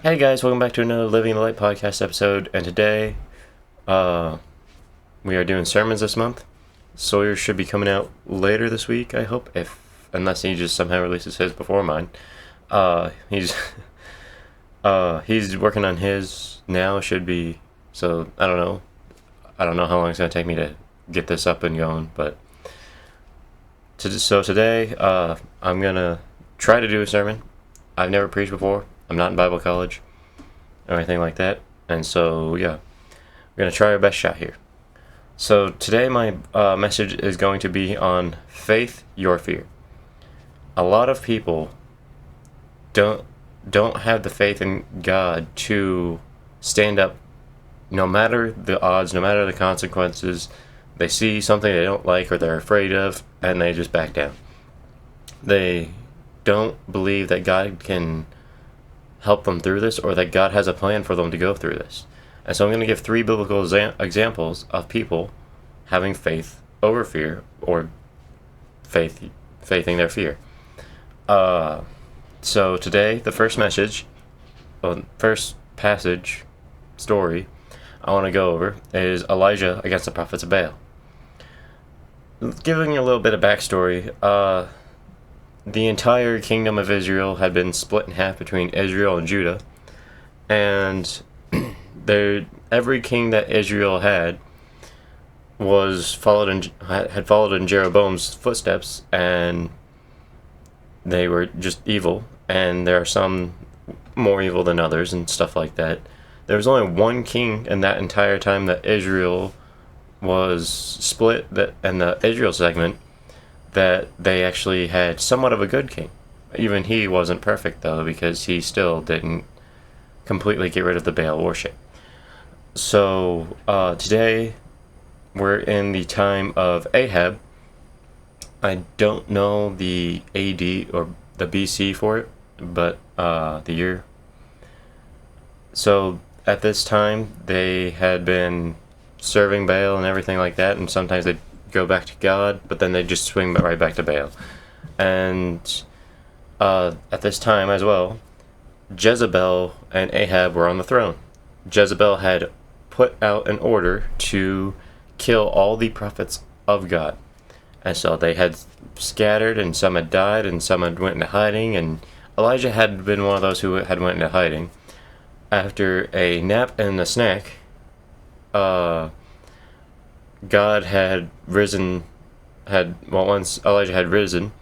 Hey guys, welcome back to another Living the Light podcast episode, and today, we are doing sermons this month. Sawyer should be coming out later this week, I hope, unless he just somehow releases his before mine. He's he's working on his now, should be, so I don't know. I don't know how long it's going to take me to get this up and going, but so today, I'm going to try to do a sermon. I've never preached before. I'm not in Bible college or anything like that. And so, yeah, we're going to try our best shot here. So today my message is going to be on faith, your fear. A lot of people don't have the faith in God to stand up no matter the odds, no matter the consequences. They see something they don't like or they're afraid of, and they just back down. They don't believe that God can help them through this, or that God has a plan for them to go through this. And so I'm going to give three biblical examples of people having faith over fear, or faithing their fear. So today, the first passage story I want to go over is Elijah against the prophets of Baal. Giving you a little bit of backstory, the entire kingdom of Israel had been split in half between Israel and Judah, and every king that Israel had had followed in Jeroboam's footsteps, and they were just evil. And there are some more evil than others and stuff like that. There was only one king in that entire time that Israel was split, and the Israel segment, that they actually had somewhat of a good king. Even he wasn't perfect, though, because he still didn't completely get rid of the Baal worship. So today we're in the time of Ahab. I don't know the AD or the BC for it, but the year. So at this time they had been serving Baal and everything like that, and sometimes they'd go back to God, but then they just swing right back to Baal. And at this time as well, Jezebel and Ahab were on the throne. Jezebel had put out an order to kill all the prophets of God. And so they had scattered, and some had died, and some had went into hiding, and Elijah had been one of those who had went into hiding. After a nap and a snack, God had risen, once Elijah had risen,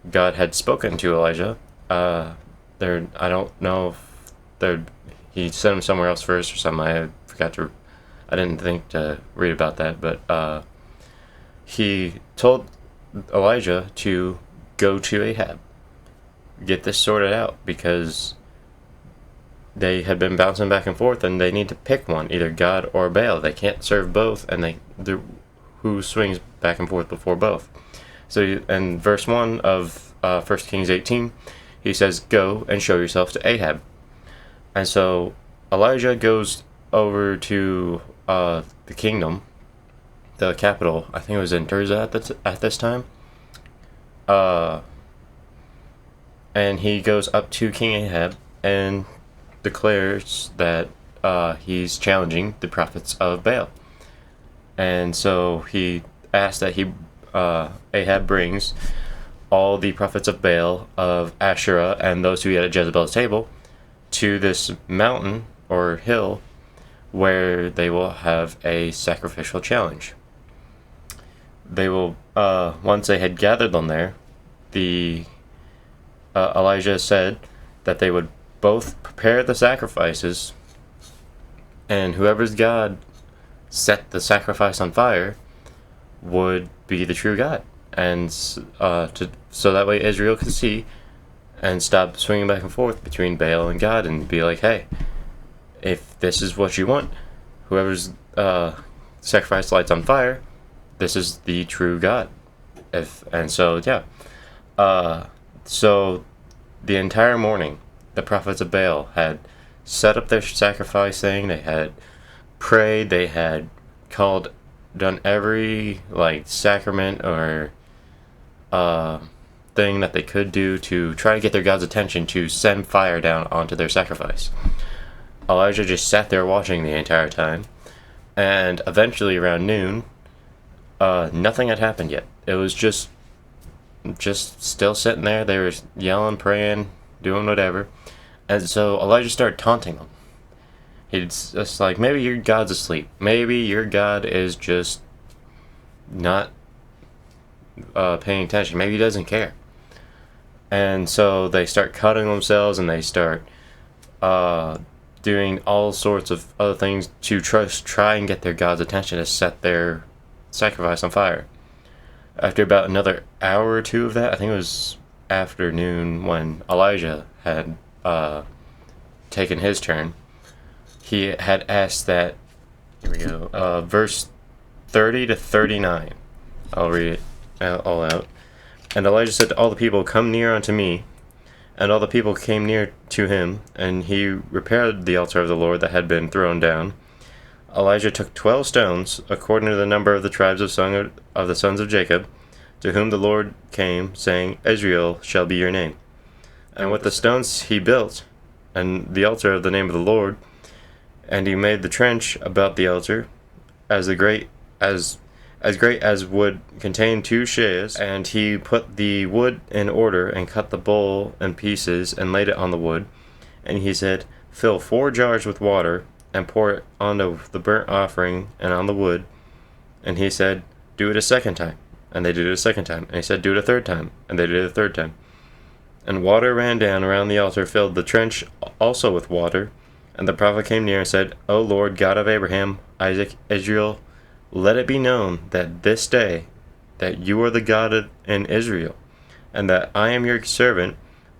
God had spoken to Elijah. I don't know if he sent him somewhere else first or something. I didn't think to read about that, but he told Elijah to go to Ahab, get this sorted out, because they had been bouncing back and forth, and they need to pick one, either God or Baal. They can't serve both, and who swings back and forth before both. So in verse 1 of 1 Kings 18, he says, "Go and show yourself to Ahab." And so Elijah goes over to the kingdom, the capital. I think it was in Tirzah at this time. And he goes up to King Ahab and declares that he's challenging the prophets of Baal. And so he asked that Ahab brings all the prophets of Baal, of Asherah, and those who eat at Jezebel's table to this mountain or hill where they will have a sacrificial challenge. They will, once they had gathered them there, Elijah said that they would both prepare the sacrifices, and whoever's God set the sacrifice on fire would be the true God, and so that way Israel could see and stop swinging back and forth between Baal and God, and be like, hey, if this is what you want, whoever's sacrifice lights on fire, this is the true God. So the entire morning, the prophets of Baal had set up their sacrifice thing. They had prayed. They had done every sacrament or thing that they could do to try to get their God's attention to send fire down onto their sacrifice. Elijah just sat there watching the entire time, and eventually around noon, nothing had happened yet. It was just still sitting there. They were yelling, praying, doing whatever. And so Elijah started taunting them. He's just like, maybe your God's asleep. Maybe your God is just not paying attention. Maybe he doesn't care. And so they start cutting themselves, and they start doing all sorts of other things to try and get their God's attention to set their sacrifice on fire. After about another hour or two of that, I think it was afternoon when Elijah had taken his turn, he had asked that, here we go, verse 30 to 39. I'll read it all out. And Elijah said to all the people, "Come near unto me." And all the people came near to him, and he repaired the altar of the Lord that had been thrown down. Elijah took 12 stones, according to the number of the tribes of the sons of Jacob, to whom the Lord came, saying, Israel shall be your name. And with the stones he built, and the altar of the name of the Lord, and he made the trench about the altar, as great as would contain 2 sheas, and he put the wood in order, and cut the bowl in pieces, and laid it on the wood. And he said, Fill 4 jars with water, and pour it onto the burnt offering and on the wood. And he said, Do it a second time. And they did it a second time. And he said, Do it a third time. And they did it a third time. And water ran down around the altar, filled the trench also with water. And the prophet came near and said, O Lord, God of Abraham, Isaac, Israel, let it be known that this day that you are the God in Israel, and that I am your servant,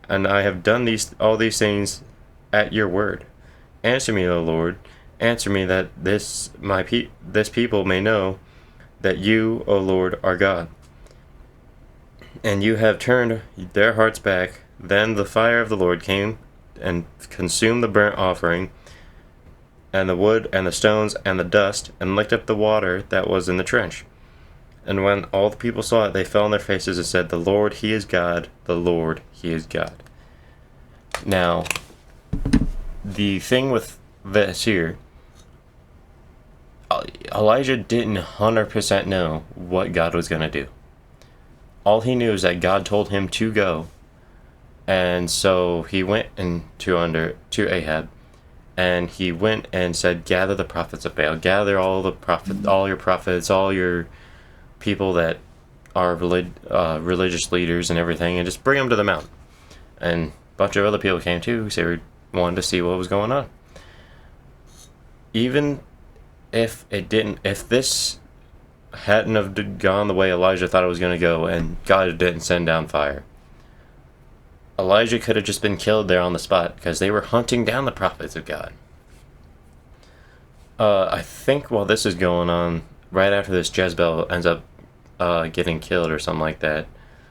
and I have done all these things at your word. Answer me, O Lord, answer me, that this people may know that you, O Lord, are God. And you have turned their hearts back. Then the fire of the Lord came and consumed the burnt offering, and the wood, and the stones, and the dust, and licked up the water that was in the trench. And when all the people saw it, they fell on their faces and said, The Lord, He is God, the Lord, He is God. Now, the thing with this here, Elijah didn't 100% know what God was going to do. All he knew is that God told him to go, and so he went to Ahab, and he went and said, Gather the prophets of Baal, gather all your prophets, all your people that are religious leaders and everything, and just bring them to the mountain. And a bunch of other people came too, because they wanted to see what was going on. Even if this hadn't have gone the way Elijah thought it was going to go, and God didn't send down fire, Elijah could have just been killed there on the spot, because they were hunting down the prophets of God. I think while this is going on, right after this, Jezebel ends up getting killed or something like that.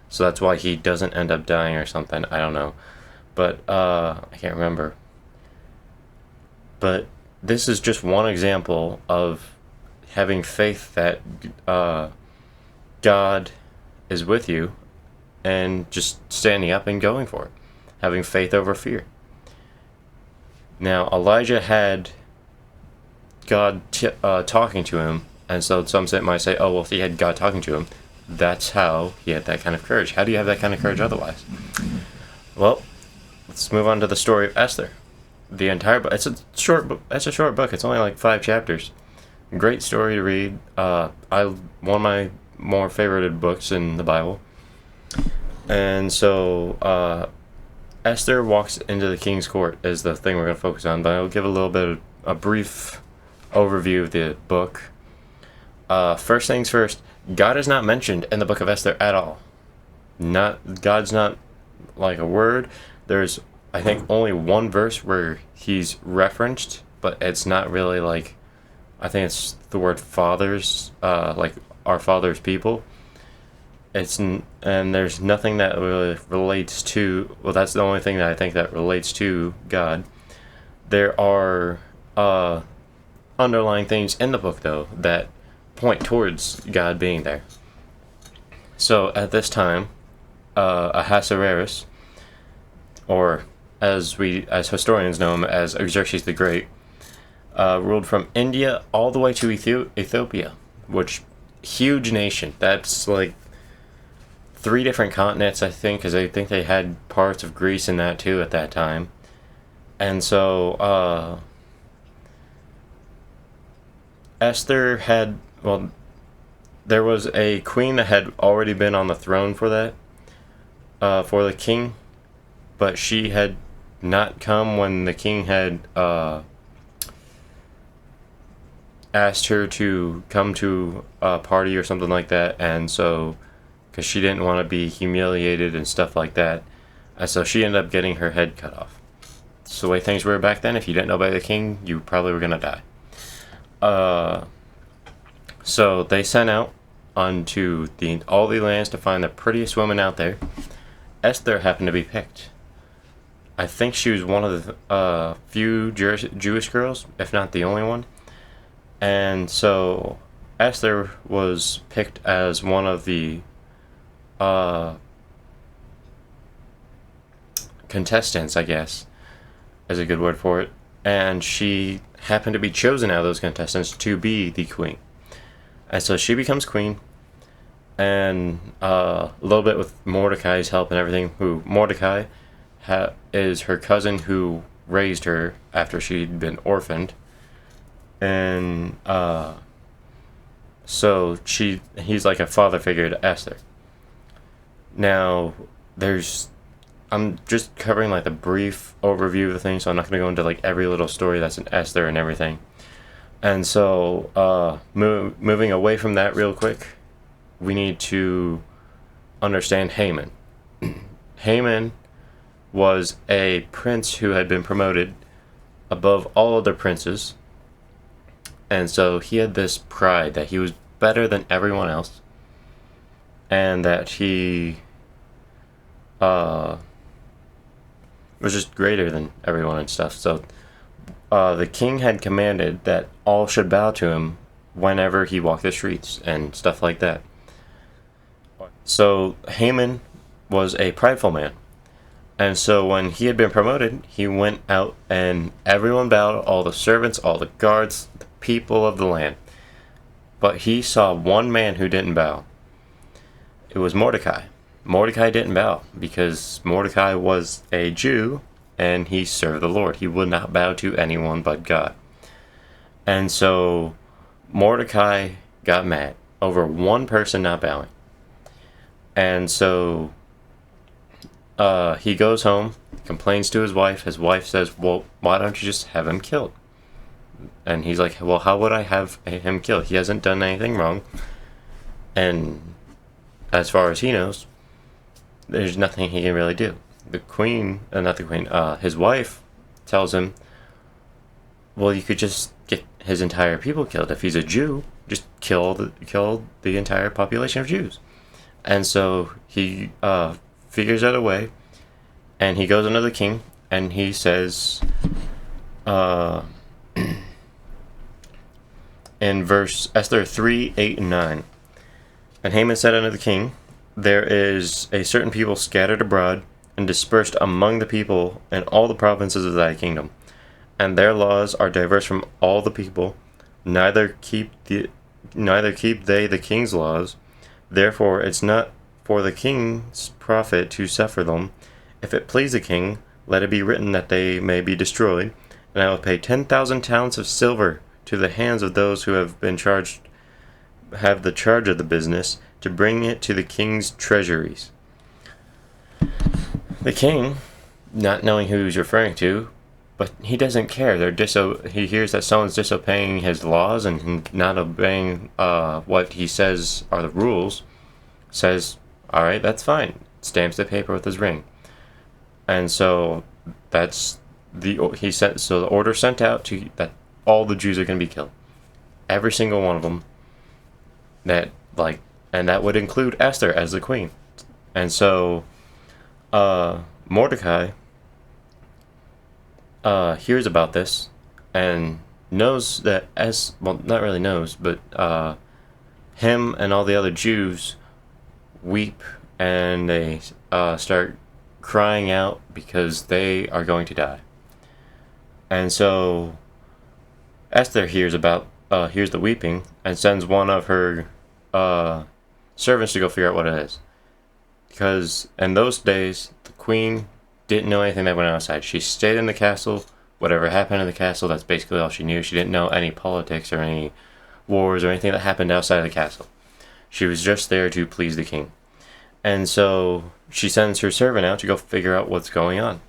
So that's why he doesn't end up dying or something. I don't know. But I can't remember. But this is just one example of having faith that God is with you, and just standing up and going for it. Having faith over fear. Now, Elijah had God talking to him, and so some might say, oh, well, if he had God talking to him, that's how he had that kind of courage. How do you have that kind of courage otherwise? Well, let's move on to the story of Esther. The entire book, it's a short book. It's only like 5 chapters. Great story to read. One of my more favorited books in the Bible. And so Esther walks into the king's court is the thing we're going to focus on, but I'll give a little bit of a brief overview of the book. First things first, God is not mentioned in the book of Esther at all. God's not like a word. There's, I think, only one verse where he's referenced, but it's not really like, I think it's the word fathers, like our father's people. And there's nothing that really relates to, well, that's the only thing that I think that relates to God. There are underlying things in the book, though, that point towards God being there. So at this time, Ahasuerus, or as historians know him as Xerxes the Great, ruled from India all the way to Ethiopia, which huge nation. That's like 3 different continents, I think, because I think they had parts of Greece in that too at that time. And so Esther had, well, there was a queen that had already been on the throne for that, for the king, but she had not come when the king had asked her to come to a party or something like that, and so, because she didn't want to be humiliated and stuff like that, and so she ended up getting her head cut off. It's the way things were back then. If you didn't obey the king, you probably were gonna die. So they sent out onto all the lands to find the prettiest woman out there. Esther happened to be picked. I think she was one of the few Jewish girls, if not the only one. And so Esther was picked as one of the contestants, I guess, is a good word for it. And she happened to be chosen out of those contestants to be the queen. And so she becomes queen, and a little bit with Mordecai's help and everything, who Mordecai is her cousin who raised her after she'd been orphaned. And so he's like a father figure to Esther. Now, I'm just covering like the brief overview of the thing, so I'm not going to go into like every little story that's in Esther and everything. And so, moving away from that real quick, we need to understand Haman. Haman was a prince who had been promoted above all other princes. And so he had this pride that he was better than everyone else, and that he was just greater than everyone and stuff. So the king had commanded that all should bow to him whenever he walked the streets and stuff like that. So Haman was a prideful man. And so when he had been promoted, he went out and everyone bowed, all the servants, all the guards, the people of the land. But he saw one man who didn't bow. It was Mordecai. Mordecai didn't bow because Mordecai was a Jew and he served the Lord. He would not bow to anyone but God. And so Mordecai got mad over one person not bowing. And so he goes home, complains to his wife. His wife says, well, why don't you just have him killed? And he's like, well, how would I have him killed? He hasn't done anything wrong. And as far as he knows, there's nothing he can really do. The queen, not the queen, his wife tells him, well, you could just get his entire people killed. If he's a Jew, just kill the entire population of Jews. And so he figures out a way, and he goes under the king, and he says, in verse Esther 3, 8, and 9, and Haman said unto the king, there is a certain people scattered abroad and dispersed among the people in all the provinces of thy kingdom, and their laws are diverse from all the people, neither keep they the king's laws. Therefore it's not for the king's profit to suffer them. If it please the king, let it be written that they may be destroyed, and I will pay 10,000 talents of silver to the hands of those who have the charge of the business, to bring it to the king's treasuries. The king, not knowing who he's referring to, but he doesn't care. He hears that someone's disobeying his laws and not obeying what he says are the rules. Says, all right, that's fine. Stamps the paper with his ring. And so that's the order sent out to that all the Jews are going to be killed. Every single one of them. And that would include Esther as the queen. And so Mordecai hears about this and knows that, not really knows, but him and all the other Jews weep, and they start crying out because they are going to die. And so Esther hears the weeping and sends one of her servants to go figure out what it is. Because in those days, the queen didn't know anything that went outside. She stayed in the castle. Whatever happened in the castle, that's basically all she knew. She didn't know any politics or any wars or anything that happened outside of the castle. She was just there to please the king. And so she sends her servant out to go figure out what's going on.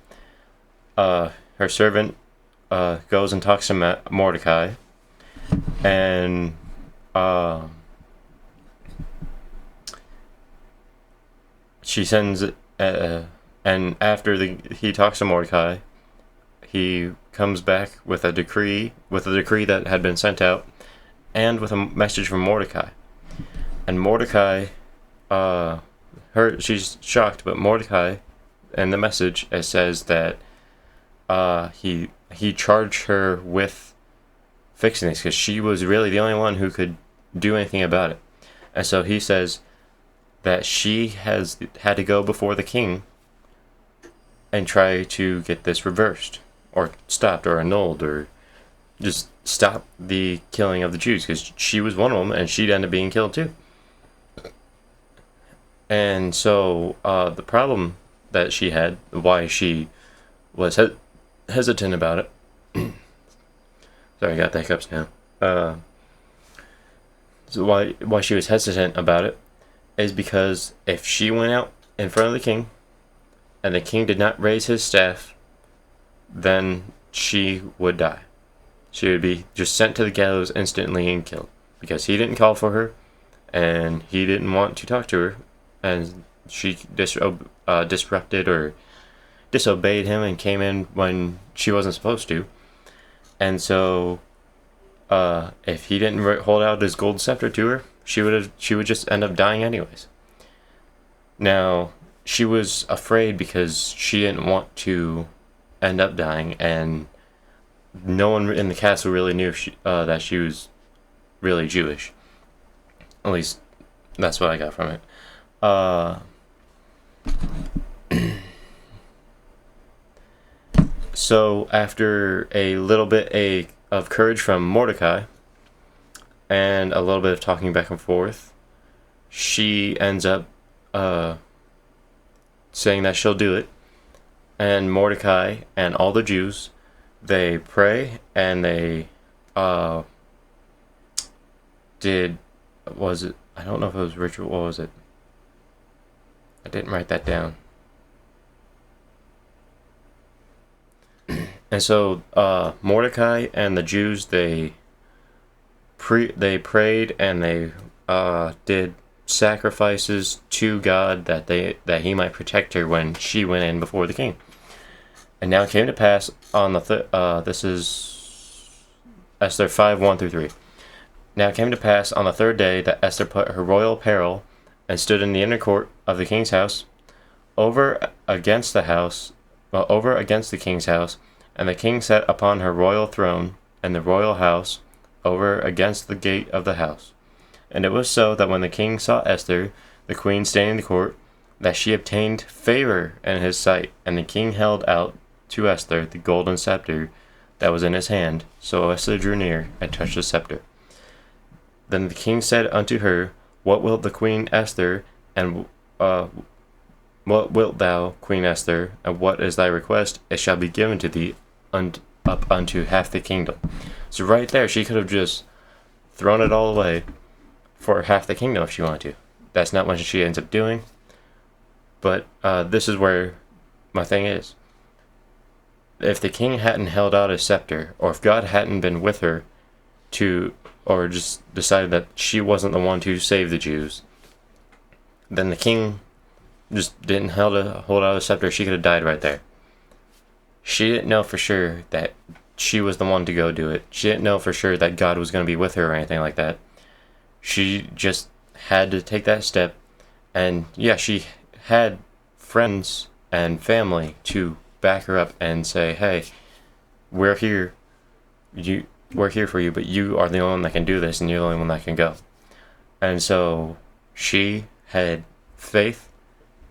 Her servant goes and talks to Mordecai, and she sends, and after he talks to Mordecai, he comes back with a decree that had been sent out, and with a message from Mordecai. And Mordecai, she's shocked, but Mordecai, in the message, it says that he charged her with fixing this because she was really the only one who could do anything about it. And so he says that she has had to go before the king and try to get this reversed or stopped or annulled or just stop the killing of the Jews, because she was one of them and she'd end up being killed too. And so the problem that she had, why she was hesitant about it, sorry, I got the hiccups now. So why she was hesitant about it is because if she went out in front of the king and the king did not raise his staff, then she would die. She would be just sent to the gallows instantly and killed, because he didn't call for her and he didn't want to talk to her, and she disrupted or disobeyed him and came in when she wasn't supposed to. And so if he didn't hold out his gold scepter to her, she would just end up dying anyways. Now, she was afraid because she didn't want to end up dying, and no one in the castle really knew that she was really Jewish. At least that's what I got from it. So after a little bit of courage from Mordecai and a little bit of talking back and forth, she ends up saying that she'll do it. And Mordecai and all the Jews, they pray and they I don't know if it was ritual. What was it? I didn't write that down. And so Mordecai and the Jews, they prayed and they did sacrifices to God that he might protect her when she went in before the king. And now it came to pass on the this is Esther 5:1-3. Now it came to pass on the third day that Esther put her royal apparel and stood in the inner court of the king's house, over against the king's house, and the king sat upon her royal throne in the royal house, over against the gate of the house. And it was so that when the king saw Esther, the queen, standing in the court, that she obtained favor in his sight, and the king held out to Esther the golden scepter that was in his hand. So Esther drew near and touched the scepter. Then the king said unto her, What wilt the queen Esther, and what wilt thou, Queen Esther, and what is thy request? It shall be given to thee up unto half the kingdom. So right there, she could have just thrown it all away for half the kingdom if she wanted to. That's not what she ends up doing. But this is where my thing is. If the king hadn't held out his scepter, or if God hadn't been with her or just decided that she wasn't the one to save the Jews, then the king just didn't hold out his scepter. She could have died right there. She didn't know for sure that she was the one to go do it. She didn't know for sure that God was going to be with her or anything like that. She just had to take that step. And yeah, she had friends and family to back her up and say, hey, we're here. We're here for you, but you are the only one that can do this, and you're the only one that can go. And so she had faith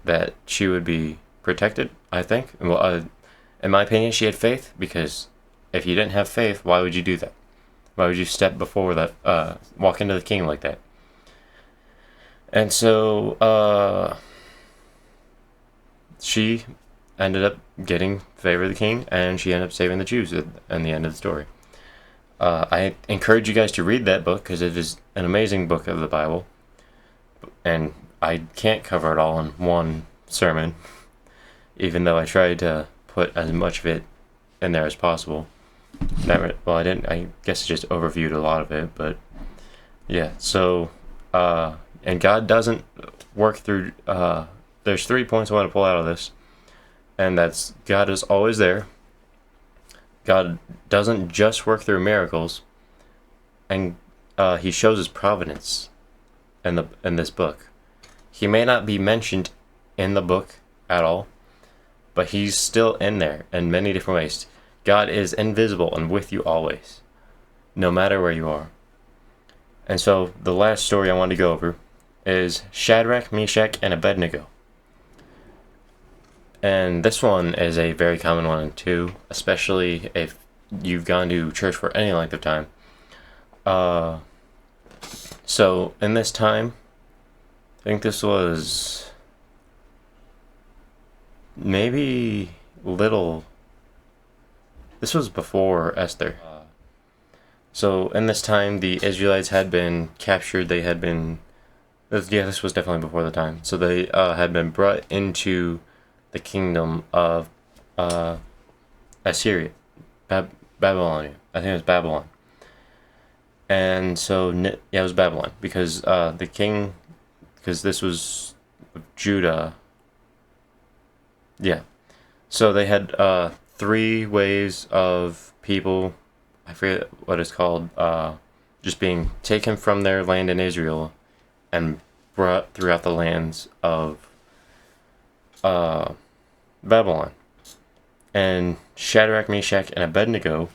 that she would be protected, I think. Well, in my opinion, she had faith, because if you didn't have faith, why would you do that? Why would you step before that, walk into the king like that? And so, she ended up getting favor of the king, and she ended up saving the Jews in the end of the story. I encourage you guys to read that book, because it is an amazing book of the Bible. And I can't cover it all in one sermon, even though I tried to put as much of it in there as possible. Well, I didn't. I guess I just overviewed a lot of it, but yeah. So, and God doesn't work through. There's 3 points I want to pull out of this, and that's God is always there. God doesn't just work through miracles, and He shows His providence in this book. He may not be mentioned in the book at all, but He's still in there in many different ways. God is invisible and with you always, no matter where you are. And so the last story I want to go over is Shadrach, Meshach, and Abednego. And this one is a very common one too, especially if you've gone to church for any length of time. So in this time, I think this was maybe this was before Esther. So in this time, the Israelites had been captured. This was definitely before the time. So they had been brought into the kingdom of Assyria, Babylonia. I think it was Babylon. And so, it was Babylon, because because this was Judah. Yeah. So they had 3 waves of people, I forget what it's called, just being taken from their land in Israel and brought throughout the lands of Babylon. And Shadrach, Meshach, and Abednego,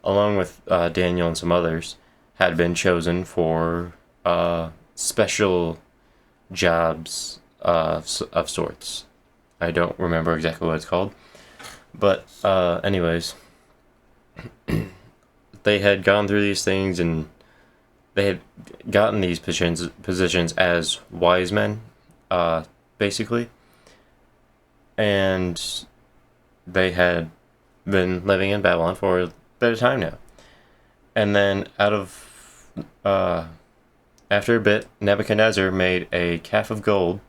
along with Daniel and some others, had been chosen for special jobs of sorts. I don't remember exactly what it's called. But anyways, they had gone through these things, and they had gotten these positions as wise men, basically. And they had been living in Babylon for a bit of time now. And then after a bit, Nebuchadnezzar made a calf of gold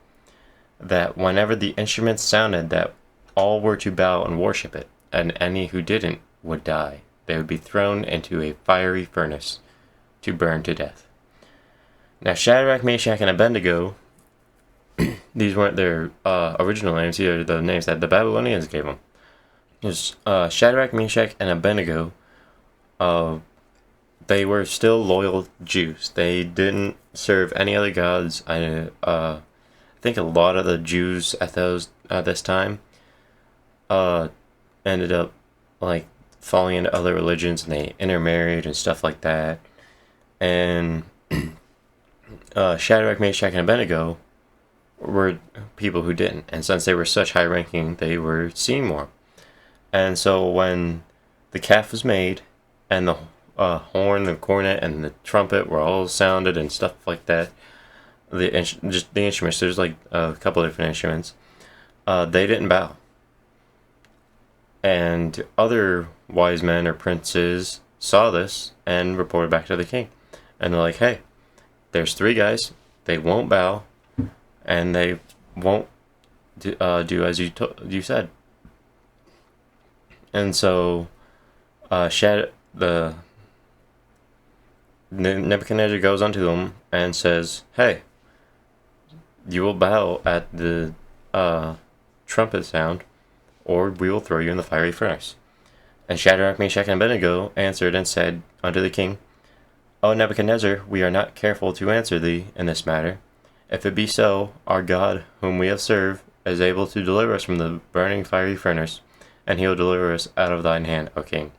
that whenever the instruments sounded, that all were to bow and worship it, and any who didn't would die. They would be thrown into a fiery furnace to burn to death. Now Shadrach, Meshach, and Abednego, these weren't their original names, these are the names that the Babylonians gave them. Just Shadrach, Meshach, and Abednego, they were still loyal Jews. They didn't serve any other gods. I think a lot of the Jews at this time ended up like falling into other religions, and they intermarried and stuff like that. And Shadrach, Meshach, and Abednego were people who didn't, and since they were such high ranking, they were seen more. And so when the calf was made, and the horn, the cornet, and the trumpet were all sounded and stuff like that, just the instruments, there's like a couple of different instruments, they didn't bow. And other wise men or princes saw this and reported back to the king. And they're like, hey, there's 3 guys, they won't bow, and they won't do as you said. And so Nebuchadnezzar goes unto them and says, hey, you will bow at the trumpet sound, or we will throw you in the fiery furnace. And Shadrach, Meshach, and Abednego answered and said unto the king, O Nebuchadnezzar, we are not careful to answer thee in this matter. If it be so, our God, whom we have served, is able to deliver us from the burning fiery furnace, and he will deliver us out of thine hand, O king.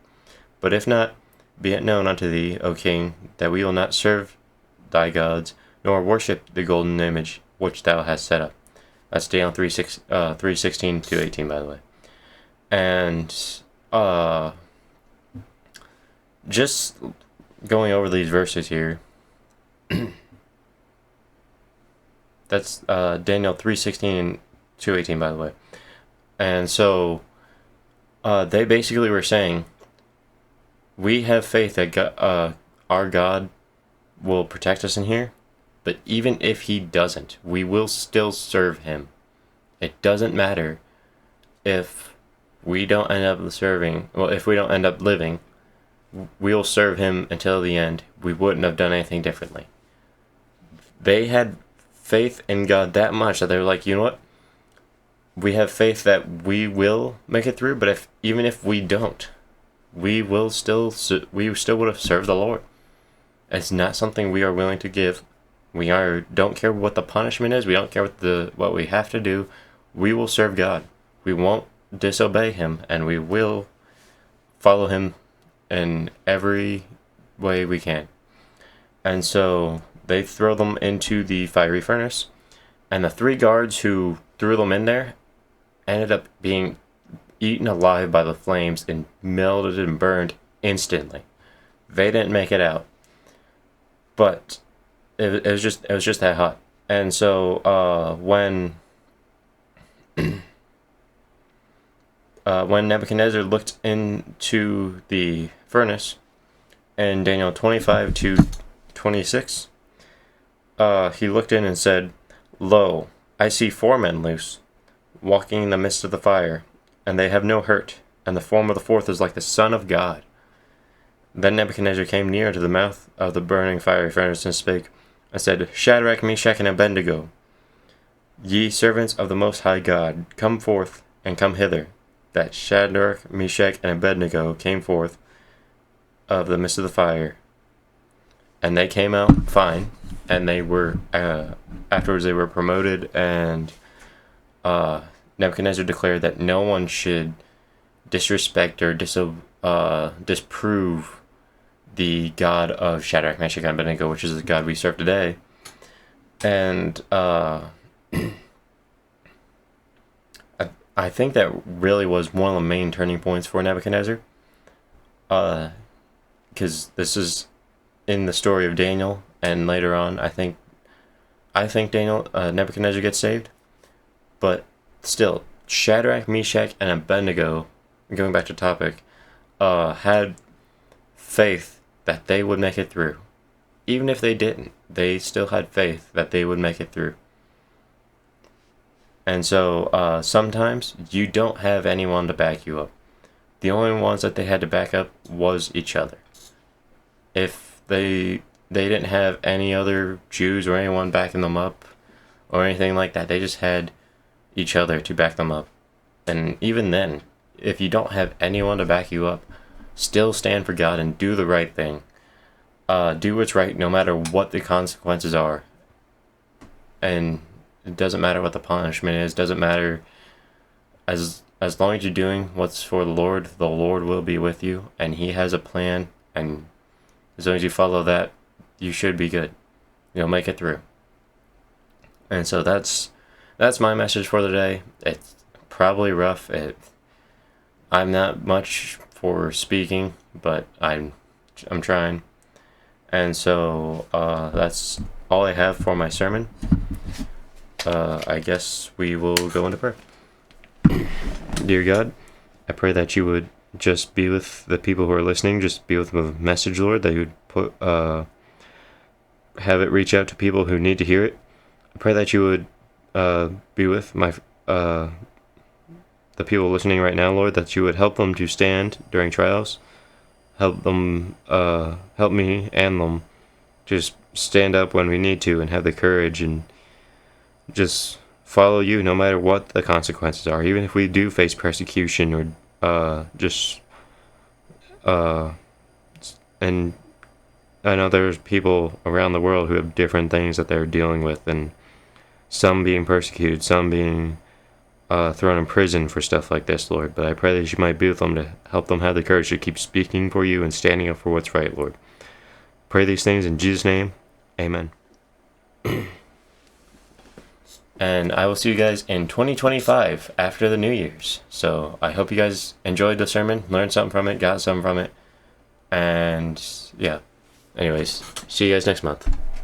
But if not, be it known unto thee, O king, that we will not serve thy gods, nor worship the golden image which thou hast set up. That's Daniel 3:16 to 18, by the way. And just going over these verses here. That's Daniel 3:16 to 18, by the way. And so they basically were saying, we have faith that our God will protect us in here, but even if he doesn't, we will still serve him. It doesn't matter if we don't end up if we don't end up living, we'll serve him until the end. We wouldn't have done anything differently. They had faith in God that much that they were like, you know what? We have faith that we will make it through, but even if we don't, we still would have served the Lord. It's not something we are willing to give. Don't care what the punishment is. We don't care what we have to do. We will serve God. We won't disobey him, and we will follow him in every way we can. And so they throw them into the fiery furnace, and the 3 guards who threw them in there ended up being eaten alive by the flames and melted and burned instantly. They didn't make it out, but it was just that hot. And so when Nebuchadnezzar looked into the furnace in Daniel 25 to 26, he looked in and said, "Lo, I see 4 men loose, walking in the midst of the fire, and they have no hurt, and the form of the 4th is like the Son of God." Then Nebuchadnezzar came near to the mouth of the burning fiery furnace and spake, and said, "Shadrach, Meshach, and Abednego, ye servants of the Most High God, come forth, and come hither." That Shadrach, Meshach, and Abednego came forth of the midst of the fire, and they came out fine, and they were afterwards they were promoted, and Nebuchadnezzar declared that no one should disrespect or disprove the God of Shadrach, Meshach, and Abednego, which is the God we serve today. And I think that really was one of the main turning points for Nebuchadnezzar, because this is in the story of Daniel, and later on, I think Nebuchadnezzar gets saved, but still, Shadrach, Meshach, and Abednego, going back to topic, had faith that they would make it through. Even if they didn't, they still had faith that they would make it through. And so sometimes you don't have anyone to back you up. The only ones that they had to back up was each other. If they didn't have any other Jews or anyone backing them up or anything like that, they just had each other to back them up. And even then, if you don't have anyone to back you up, still stand for God and do the right thing. Do what's right no matter what the consequences are. And it doesn't matter what the punishment is, doesn't matter. As long as you're doing what's for the Lord will be with you, and he has a plan, and as long as you follow that, you should be good. You'll make it through. And so that's my message for the day. It's probably rough. I'm not much for speaking, but I'm trying. And so that's all I have for my sermon. I guess we will go into prayer. Dear God, I pray that you would just be with the people who are listening, just be with the message, Lord, that you would have it reach out to people who need to hear it. I pray that you would be with the people listening right now, Lord, that you would help them to stand during trials. Help me and them just stand up when we need to and have the courage and just follow you no matter what the consequences are. Even if we do face persecution or and I know there's people around the world who have different things that they're dealing with, and some being persecuted, some being thrown in prison for stuff like this, Lord. But I pray that you might be with them to help them have the courage to keep speaking for you and standing up for what's right, Lord. Pray these things in Jesus' name. Amen. And I will see you guys in 2025 after the New Year's. So I hope you guys enjoyed the sermon, learned something from it, got something from it. And yeah. Anyways, see you guys next month.